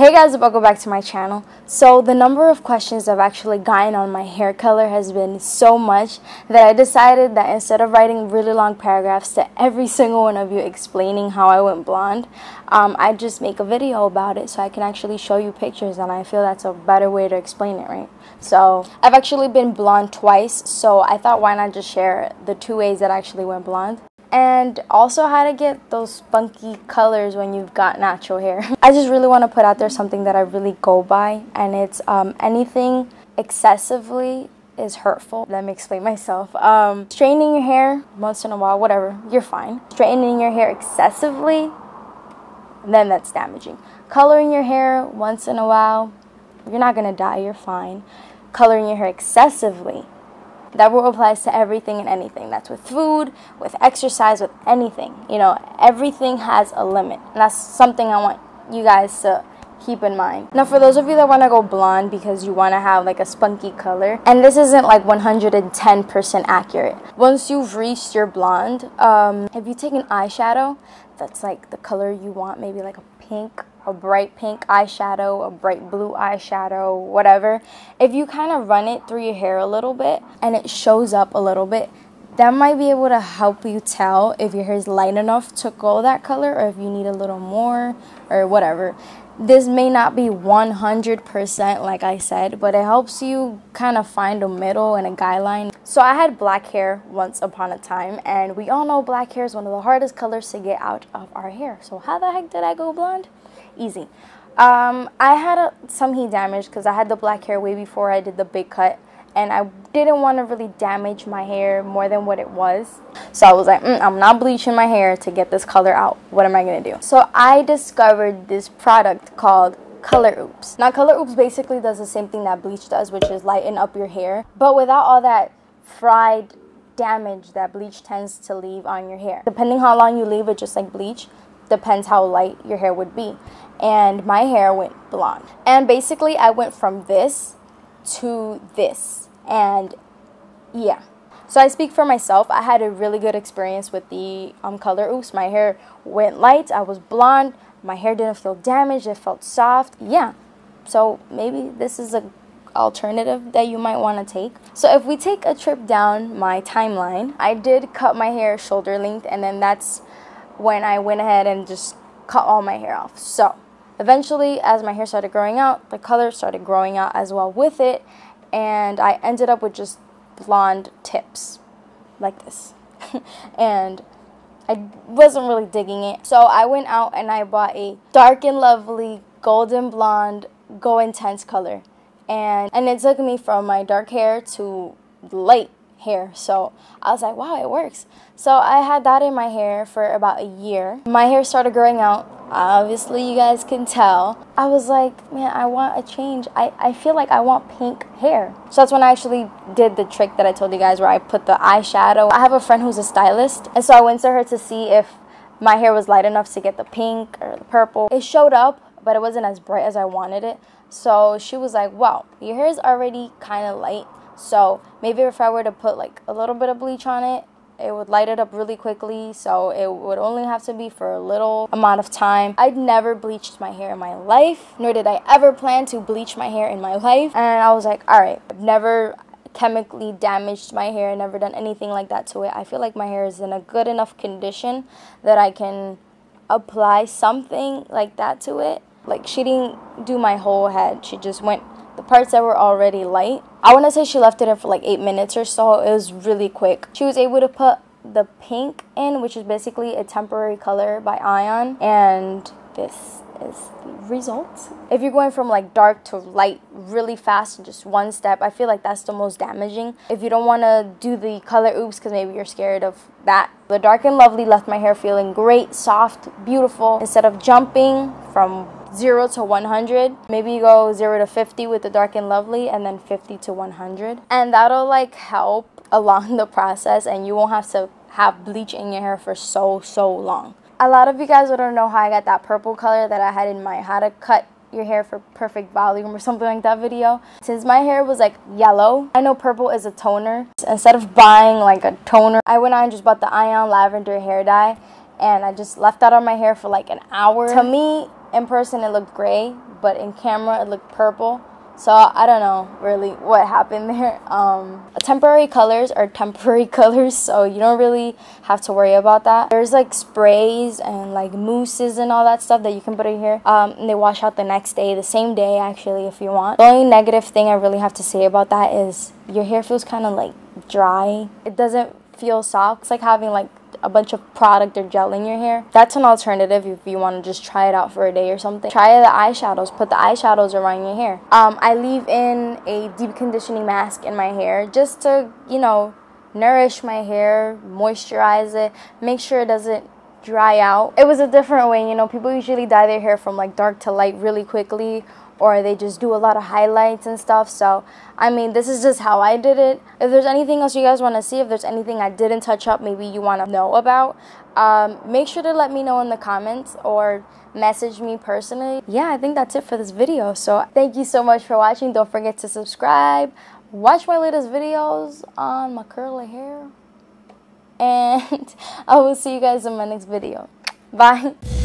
Hey guys, welcome back to my channel. So the number of questions I've actually gotten on my hair color has been so much that I decided that instead of writing really long paragraphs to every single one of you explaining how I went blonde, I'd just make a video about it so I can actually show you pictures, and I feel that's a better way to explain it, right? So I've actually been blonde twice, so I thought why not just share the 2 ways that I actually went blonde. And also how to get those spunky colors when you've got natural hair. I just really want to put out there something that I really go by, and it's anything excessively is hurtful. Let me explain myself. Straightening your hair once in a while, whatever, you're fine. Straightening your hair excessively, then that's damaging. Coloring your hair once in a while, you're not gonna die, you're fine. Coloring your hair excessively, that rule applies to everything and anything. That's with food, with exercise, with anything. You know, everything has a limit. And that's something I want you guys to keep in mind. Now, for those of you that want to go blonde because you want to have like a spunky color, and this isn't like 110% accurate. Once you've reached your blonde, if you take an eyeshadow that's like the color you want, maybe like a pink, a bright pink eyeshadow, a bright blue eyeshadow, whatever, if you kind of run it through your hair a little bit and it shows up a little bit, that might be able to help you tell if your hair is light enough to go that color or if you need a little more or whatever. This may not be 100% like I said, but it helps you kind of find a middle and a guideline. So I had black hair once upon a time, and we all know black hair is one of the hardest colors to get out of our hair. So how the heck did I go blonde? Easy. I had some heat damage because I had the black hair way before I did the big cut, and I didn't want to really damage my hair more than what it was. So I was like, I'm not bleaching my hair to get this color out. What am I going to do? So I discovered this product called Color Oops. Now, Color Oops basically does the same thing that bleach does, which is lighten up your hair, but without all that fried damage that bleach tends to leave on your hair. Depending how long you leave it, just like bleach, depends how light your hair would be. And my hair went blonde. And basically, I went from this to this. And yeah. So I speak for myself. I had a really good experience with the Color Oops. My hair went light. I was blonde. My hair didn't feel damaged. It felt soft. Yeah. So maybe this is a alternative that you might want to take. So if we take a trip down my timeline, I did cut my hair shoulder length, and then that's when I went ahead and just cut all my hair off. So eventually, as my hair started growing out, the color started growing out as well with it, and I ended up with just blonde tips like this. And I wasn't really digging it, so I went out and I bought a Dark and Lovely golden blonde Go Intense color, and it took me from my dark hair to light hair. So I was like, wow, it works. So I had that in my hair for about a year. My hair started growing out. Obviously, you guys can tell. I was like, man, I want a change. I feel like I want pink hair. So that's when I actually did the trick that I told you guys, where I put the eyeshadow. I have a friend who's a stylist, and so I went to her to see if my hair was light enough to get the pink or the purple. It showed up, but it wasn't as bright as I wanted it. So she was like, wow, your hair is already kind of light. So maybe if I were to put like a little bit of bleach on it, it would light it up really quickly. So it would only have to be for a little amount of time. I'd never bleached my hair in my life, nor did I ever plan to bleach my hair in my life. And I was like, all right, I've never chemically damaged my hair, never done anything like that to it. I feel like my hair is in a good enough condition that I can apply something like that to it. Like, she didn't do my whole head. She just went the parts that were already light. I want to say she left it in for like 8 minutes or so. It was really quick. She was able to put the pink in, which is basically a temporary color by Ion, and this is the result. If you're going from like dark to light really fast in just one step, I feel like that's the most damaging. If you don't want to do the Color Oops because maybe you're scared of that, the Dark and Lovely left my hair feeling great, soft, beautiful. Instead of jumping from 0 to 100, maybe you go 0 to 50 with the Dark and Lovely, and then 50 to 100, and that'll like help along the process, and you won't have to have bleach in your hair for so long. A lot of you guys don't know how I got that purple color that I had in my how to cut your hair for perfect volume or something like that video. Since my hair was like yellow, I know purple is a toner. Instead of buying like a toner, I went out and just bought the Ion Lavender hair dye, and I just left that on my hair for like an hour. To me, in person it looked gray, but in camera it looked purple. So I don't know really what happened there. Temporary colors are temporary colors, so you don't really have to worry about that. There's like sprays and like mousses and all that stuff that you can put in here. And they wash out the next day, the same day actually if you want. The only negative thing I really have to say about that is your hair feels kind of like dry. It doesn't feel soft. It's like having like a bunch of product or gel in your hair. That's an alternative if you want to just try it out for a day or something. Try the eyeshadows. Put the eyeshadows around your hair. I leave in a deep conditioning mask in my hair just to, you know, nourish my hair, moisturize it, make sure it doesn't dry out. It was a different way, you know, people usually dye their hair from like dark to light really quickly, or they just do a lot of highlights and stuff. So I mean, this is just how I did it. If there's anything else you guys want to see, if there's anything I didn't touch up, maybe you want to know about, make sure to let me know in the comments or message me personally. Yeah, I think that's it for this video. So thank you so much for watching. Don't forget to subscribe, watch my latest videos on my curly hair, and I will see you guys in my next video. Bye.